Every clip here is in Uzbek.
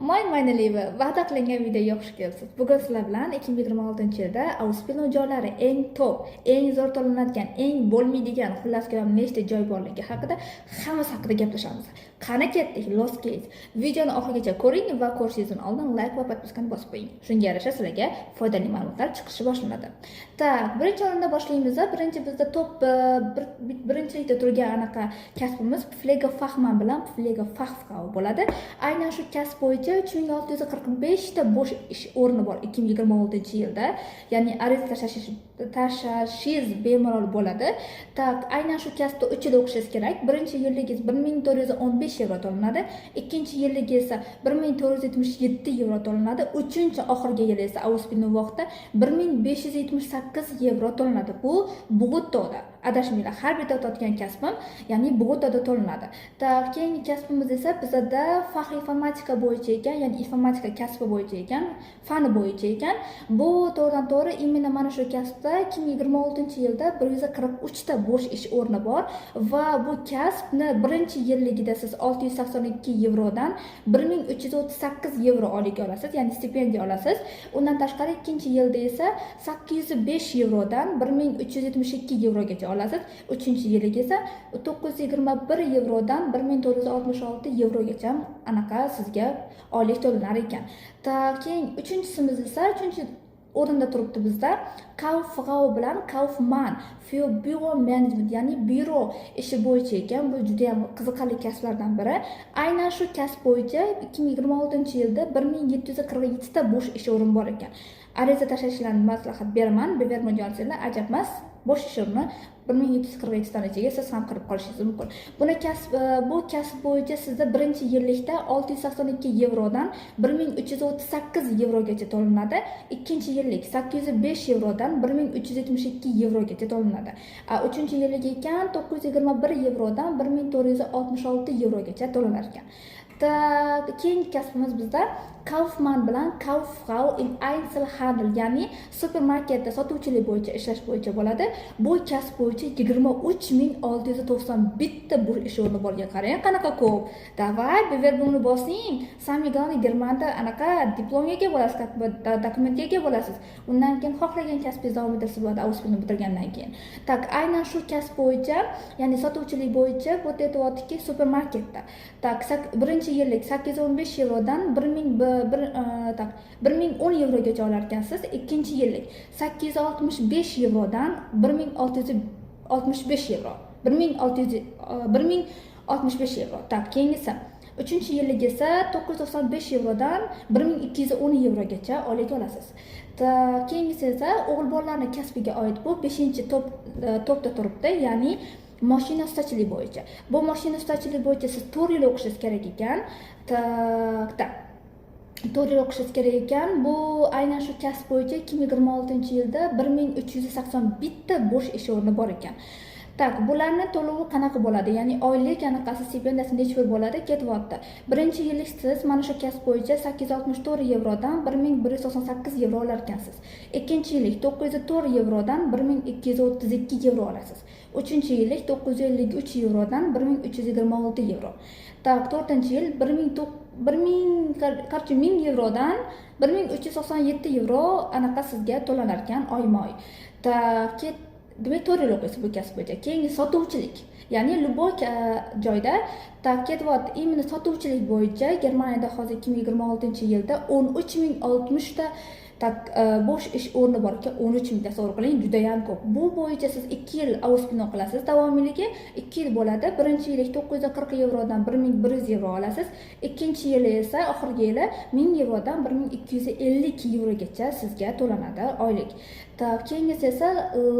Moy-moynali va va'da qilingan videoga xush kelibsiz. Bugun sizlar bilan 2026-yilda Auspino joylari eng top, eng zo'r to'lanadigan, eng bo'lmaydigan, xullas kalom nechta joy borligi haqida hammasi haqida gaplashamiz. Qani ketdik, Los Keys. Videoni oxirigacha ko'ring va ko'rishingizdan oldin like va podpiskani bosib qo'ying. Shunga yarasha sizlarga foydali ma'lumotlar chiqishi boshlanadi. Tak, birinchi o'rinda boshlaymiz. Birinchi bizda top birinchilikda turgan anaqa kasbimiz Pflege Fachmann bilan Pflege Fachfrau bo'ladi. Aynan shu kasb bo'yicha 3645 ta bo'sh ish o'rni bor 2026-yilda. Ya'ni ariza tashlash bemalol bo'ladi. Tak, aynan shu kasbda 3 yil o'qishingiz kerak. Birinchi yilligingiz 1415 yevro to'lanadi, ikkinchi yilligi esa 1477 yevro to'lanadi, uchinchi oxirgi yil esa Auspino vaqtda 1578 yevro to'lanadi. Bu Bogotada, adashmanglar, har bitta o'tadigan kasbim, ya'ni Bogotada to'lanadi. Tak, keyingi kasbimiz esa bizda fax informatika bo'yicha ekan, ya'ni informatika kasbi bo'yicha ekan, fani bo'yicha ekan. Bu to'g'ridan-to'g'ri imенно mana shu kasbda 2026-yilda 143 ta bo'sh ish o'rni bor va bu kasbni birinchi yilligida siz 682 yevrodan 1338 yevro oylik olasiz, ya'ni stipendiya olasiz. Undan tashqari ikkinchi yilda esa 805 yevrodan 1372 yevrogacha olasiz. Uchinchi yilga esa 921 yevrodan 1466 yevrogacha anaqa sizga oylik to'lanar ekan. Keyin uchinchisimiz esa uchinchi o'rinda turibdi bizda Kauffrau bilan Kaufmann für Büro Management, ya'ni byuro ishi bo'yicha ekan. Bu juda ham qiziqarli kasblardan biri. Aynan shu kasb bo'yicha 2026-yilda 1747 ta bo'sh ish o'rin bor ekan. Ariza tashlashlarini maslahat beraman, bevermajonsizlar, ajab emas. Bo'sh ish o'rni 1747 tani ichiga siz ham kirib qolishingiz mumkin. Bu kasb bo'yicha sizda birinchi yillikda 682 yevrodan 1338 yevrogacha to'lanadi. Ikkinchi yillik 805 yevrodan 1372 yevrogacha to'lanadi. Uchinchi yillik ekan 921 yevrodan 1466 yevrogacha to'lanar ekan. Keyingi kasbimiz bizda Kaufmann bilan Kauffrau im Einzelhandel, ya'ni supermarketda sotuvchilik bo'yicha ishlash bo'yicha bo'ladi. Bu kasb bo'yicha 23691 ta bo'sh ish o'rni borga qarang, qanaqa ko'p. Davay, beverbuni bosing. Sami glавный Germanda anaqa diplomga ega bo'lasiz, dokumentga ega bo'lasiz. Undan keyin xohlagan kasbingizni davom ettirasiz bo'ladi Auspino bitirgandan keyin. Tak, aynan shu kasb bo'yicha, ya'ni sotuvchilik bo'yicha bu aytyaptiki supermarketda. Tak, birinchi yillik 815 yevrodan 1010 yevrogacha olar ekansiz. Ikkinchi yillik 865 yevrodan 1665 yevro. 1065 yevro. Tak, keyingisi uchinchi yillik esa 995 yevrodan 1210 yevrogacha oylik olasiz. Keyingisi esa o'g'il bolalarning kasbiga oid bu 5-topda turibdi, ya'ni mashina ustachilik bo'yicha. Bu mashina ustachilik bo'yicha siz 4 yil o'qishingiz kerak ekan. 4 yil o'qishingiz kerak ekan. Bu aynan shu kasb bo'yicha 2026-yilda 1381 ta bo'sh ish o'rni bor ekan. Tak, bularni to'lovi qanaqa bo'ladi? Ya'ni oylik anaqasi stipendiyasi necha bo'ladi? Ketyapti. Birinchi yillik siz mana shu kasb bo'yicha 864 yevrodan 1198 yevro olar ekansiz. Ikkinchi yillik 904 yevrodan 1232 yevro olasiz. Uchinchi yillik 953 yevrodan 1326 yevro. Tak, to'rtinchi yil 1000 yevrodan 1397 yevro anaqa sizga to'lanar ekan oyma-oy. Tak, demak 4 yil o'qiysiz bu kasb bo'yicha. Keyingi sotuvchilik, ya'ni любой joyda ketyapti. Imенно sotuvchilik bo'yicha Germaniyada hozir 2026-yilda 13060 ta bo'sh ish o'rni bor ekan. 13000 tasavvur qiling, juda ham ko'p. Bu bo'yicha siz 2 yil Auspino qilasiz, davomiyligi 2 yil bo'ladi. Birinchi yillik 940 yevrodan 1100 yevro olasiz. Ikkinchi yili esa oxirgi yili 1000 yevrodan 1250 yevrogacha sizga to'lanadi oylik. Keyingisi esa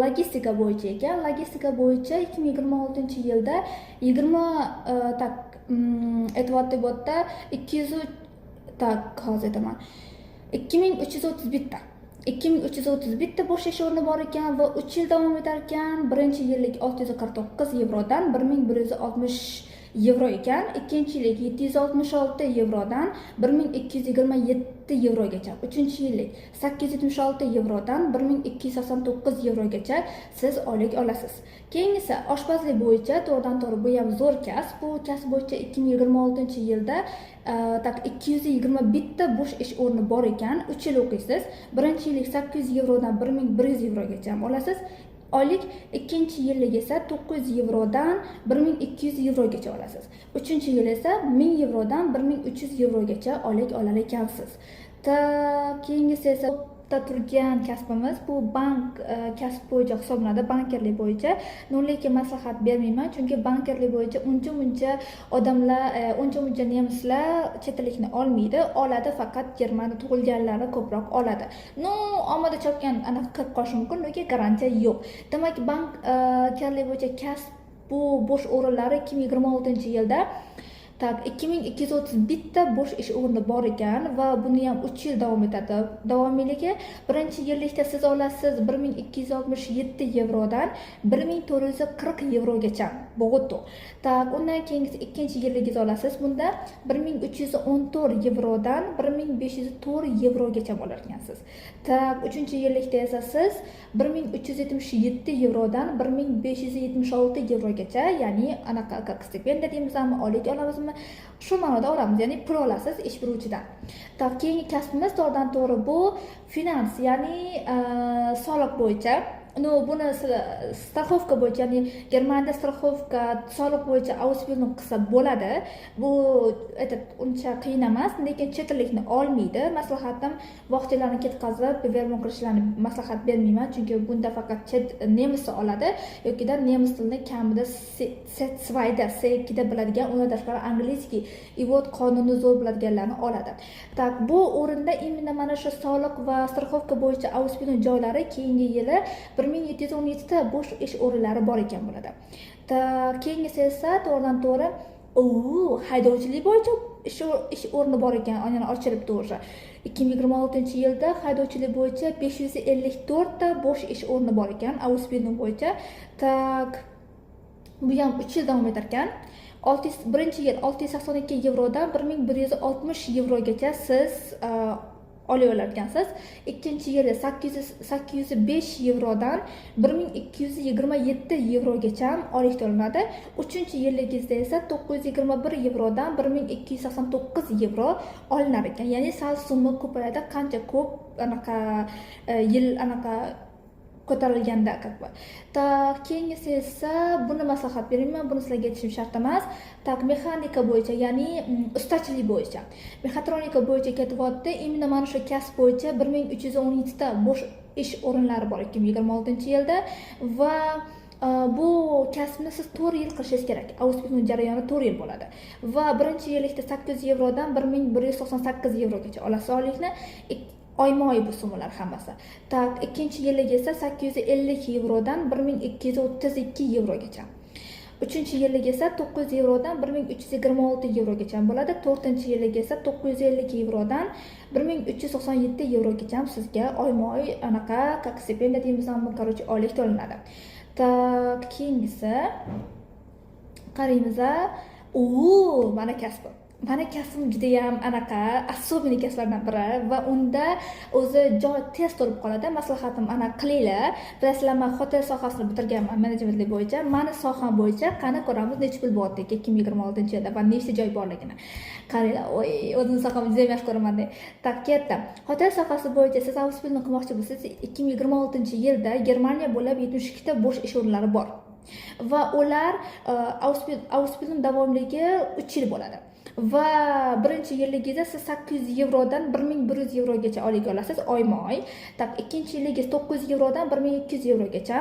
logistika bo'yicha ekan. Logistika bo'yicha 2026-yilda 2331 ta bo'sh ish o'rni bor ekan va 3 yil davom etar ekan. Birinchi yillik 649 yevrodan 1160 yevro ekan. Ikkinchi yillik 766 yevrodan 1227 yevrogacha. Uchinchi yillik 876 yevrodan 1289 yevrogacha siz oylik olasiz. Keyingisi oshpazlik bo'yicha to'g'ridan-to'g'ri bu ham zo'r kasb. Bu kasb bo'yicha 2026-yilda 221 ta bo'sh ish o'rni bor ekan. 3 yil o'qiysiz. Birinchi yillik 800 yevrodan 1100 yevrogacha olasiz. Oylik ikkinchi yillik esa 900 yevrodan 1200 yevrogacha olasiz. Uchinchi yil esa 1000 yevrodan 1300 yevrogacha oylik olar ekansiz. Keyingisi esa turgan kasbimiz bu bank kasb bo'yicha hisoblanadi. Bankerlik bo'yicha lekin maslahat bermayman, chunki bankerlik bo'yicha uncha odamlar, uncha nemislar chet ellikni olmaydi. Oladi faqat Germaniyada tug'ilganlari ko'proq oladi. Omada chopgan aniq qilib qolishi mumkin, lekin garantiya yo'q. Demak, bankerlik bo'yicha kasb bu bo'sh o'rinlari 2026-yilda 2231 ta bo'sh ish o'rni bor ekan va buni ham 3 yil davom etadi. Davomiyligi birinchi yillikda siz olasiz 1267 yevrodan 1440 yevrogacha. Bo'g'itdi. Undan keyingisi ikkinchi yilligingiz olasiz. Bunda 1314 yevrodan 1504 yevrogacha olar ekansiz. Uchinchi yillikda esa siz 1377 yevrodan 1576 yevrogacha, ya'ni anaqa stipendiya deymizmi, oylik olamizmi? Shu ma'noda olamiz, ya'ni pul olasiz ish beruvchidan. Keyingi kasbimiz to'g'ridan-to'g'ri bu finans, ya'ni soliq bo'yicha. Buni страховка bo'yicha, ya'ni Germaniyada страховка soliq bo'yicha Ausbildung qilsa bo'ladi. Bu uncha qiyin emas, lekin chet ellikni olmaydi. Maslahatim vaqtlarini ketkazib, bevermon qilishlarini maslahat bermayman, chunki bunda faqat chet nemislar oladi yoki nemis tilini kamida C2 da biladigan, undan tashqari angliyskiy ivod qonunni zo'r biladiganlarni oladi. Bu o'rinda imенно mana shu soliq va страховка bo'yicha Ausbildung joylari keyingi yili 1717 ta bo'sh ish o'rinlari bor ekan bo'ladi. Keyingisi esa to'g'ridan-to'g'ri haydovchilik bo'yicha ish o'rni bor ekan, aynan ochilibdi o'sha. 2026-yilda haydovchilik bo'yicha 554 ta bo'sh ish o'rni bor ekan Ausbildung bo'yicha. Bu ham 3 yil davom etar ekan. Birinchi yil 682 yevrodan 1160 yevrogacha siz olib olar ekansiz. Ikkinchi yili 805 yevrodan 1227 yevrogacha oylik to'lanadi. Uchinchi yilligingizda esa 921 yevrodan 1289 yevro olinar ekan. Ya'ni sal summa ko'payadi. Qancha ko'p yil ko'tarilganda keyingisi esa buni maslahat bermayman, buni sizlarga aytishim shart emas. Mexanika bo'yicha, ya'ni ustachilik bo'yicha, mexatronika bo'yicha ketyapti. Imенно mana shu kasb bo'yicha 1317 ta bo'sh ish o'rinlari bor 2026-yilda va bu kasbni siz 4 yil qilishingiz kerak. Ausbildung jarayoni 4 yil bo'ladi. Va birinchi yillikda 800 yevrodan 1198 yevrogacha olasiz oylikni. Oyma-oy bu summalar hammasi. Ikkinchi yillik esa 850 yevrodan 1232 yevrogacha. Uchinchi yillik esa 900 yevrodan 1326 yevrogacha bo'ladi. To'rtinchi yillik esa 950 yevrodan 1397 yevrogacha sizga oyma-oy stipendiya deymizmi, oylik to'lanadi. Keyingisi qaraymiz. Mana kasbim. Mana kasbim juda ham особенный kasblardan biri va unda o'zi joy tez to'lib qoladi. Maslahatim qilinglar. Bilasizlar, men hotel sohasini bitirganman, menejmentlik bo'yicha. Meni soham bo'yicha qani ko'ramiz necha pul bo'lyapti 2026-yilda va nechta joy borligini. Qaranglar, o'zim sohamni juda ham yaxshi ko'raman-da. Katta. Hotel sohasi bo'yicha siz Ausbildung qilmoqchi bo'lsangiz, 2026-yilda Germaniya bo'ylab 72 ta bo'sh ish o'rinlari bor. Va ular Ausbildung davomligi 3 yil bo'ladi. Va birinchi yilligingizda siz 800 yevrodan 1100 yevrogacha oylik olasiz oyma-oy. Ikkinchi yilligingiz 900 yevrodan 1200 yevrogacha.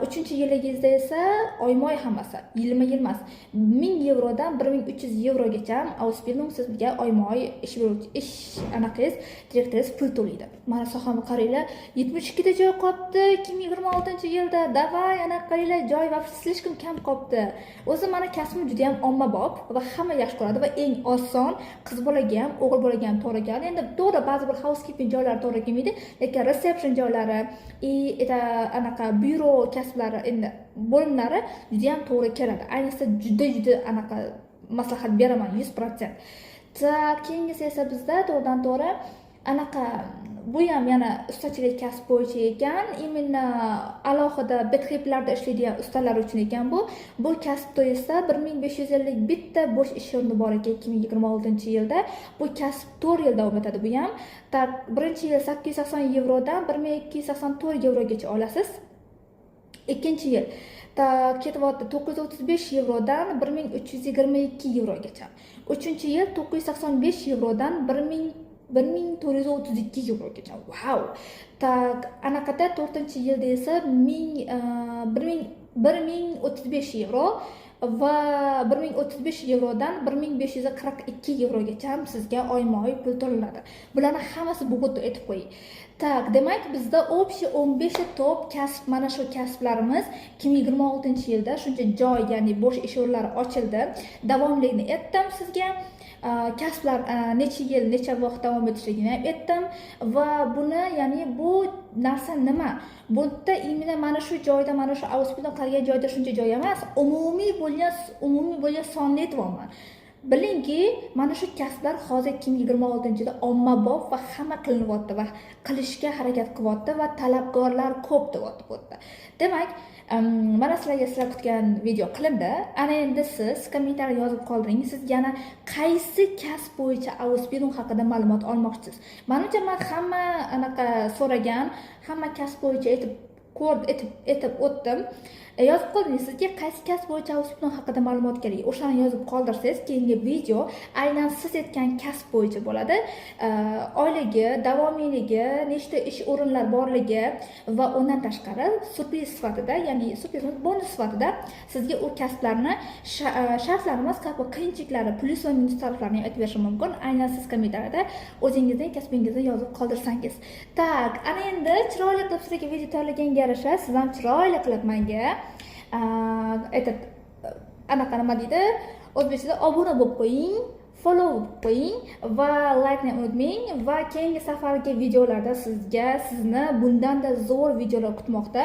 Uchinchi yilligingizda esa oyma-oy hammasi, yilma-yil emas. 1000 yevrodan 1300 yevrogacha Ausbildung sizga oyma-oy direktoringiz pul to'laydi. Mana sohamni qaranglar, 72 ta joy qolibdi 2026-yilda. Davay, qaranglar, joy va слишком kam qolibdi. O'zi mana kasbim juda ham ommabop va hamma yaxshi ko'radi va eng oson, qiz bolaga ham, o'g'il bolaga ham to'g'ri keladi. Endi to'g'ri ba'zi bir housekeeping joylari to'g'ri kelmaydi, lekin reception joylari, anaqa byuro kasblari, endi bo'limlari juda ham to'g'ri keladi. Ayniqsa juda anaqa maslahat beraman 100%. Tak, keyingisi esa bizda to'g'ridan-to'g'ri anaqa bu ham yana ustachilik kasb bo'yicha ekan, imенно alohida bitxiplarda ishlaydigan ustalar uchun ekan bu. Bu kasbda esa 1550 bitta bo'sh ish o'rni bor ekan 2026-yilda. Bu kasb 4 yil davom etadi bu ham. Tak, birinchi yil 880 yevrodan 1284 yevrogacha olasiz. Ikkinchi yil ketyapti 935 yevrodan 1322 yevrogacha. Uchinchi yil 985 yevrodan 1432 yevrogacha. Wow. Tak, anaqada 4-yilda esa 1035 yevro va 1035 yevrodan 1542 yevrogacha ham sizga oyma-oy pul to'lanadi. Bularni hammasi bug'utda aytib qo'ying. Tak, demak bizda общий 15 top kasb, mana shu kasblarimiz 2026-yilda shuncha joy, ya'ni bo'sh ish o'rinlari ochildi. Davomligini aytdim sizga. Kasblar necha yil, necha vaqt davom etishligini ham aytdim va buni, ya'ni bu narsa nima? Bu yerda imенно mana shu joyda, mana shu Auspino qilgan joyda shuncha joy emas, umumiy bo'lgan sonni aytyapman. Bilingki, mana shu kasblar hozir 2026-yilda ommabop va hamma qilinyapti va qilishga harakat qilyapti va talabgorlar ko'p deyapti. Demak, mana sizlar kutgan video qilindi. Ana endi siz kommentariyga yozib qoldiring. Siz yana qaysi kasb bo'yicha Auspino haqida ma'lumot olmoqchisiz? Menimcha men hamma anaqa so'ragan, hamma kasb bo'yicha aytib o'tdim. Yozib qoldingiz, sizga qaysi kasb bo'yicha Auspino haqida ma'lumot kerak? O'shani yozib qoldirsangiz, keyingi video aynan siz aytgan kasb bo'yicha bo'ladi. Oyligi, davomiyligi, nechta ish o'rinlar borligi va undan tashqari surpriz sifatida, ya'ni surpriz bonus sifatida sizga u kasblarni shartlari, va qiyinchiliklari, plyus va minus taraflarini aytib berishim mumkin. Aynan siz kommentariyada o'zingizning kasbingizni yozib qoldirsangiz. Tak, ana endi chiroyli qilib sizga video tayyorlaganga yarasha, siz ham chiroyli qilib menga anaqa nima deydi, o'zbekchada obuna bo'lib qo'ying, follow bo'lib qo'ying va like-ni unutmang va keyingi safargi videolarda sizni bundan-da zo'r videolar kutmoqda.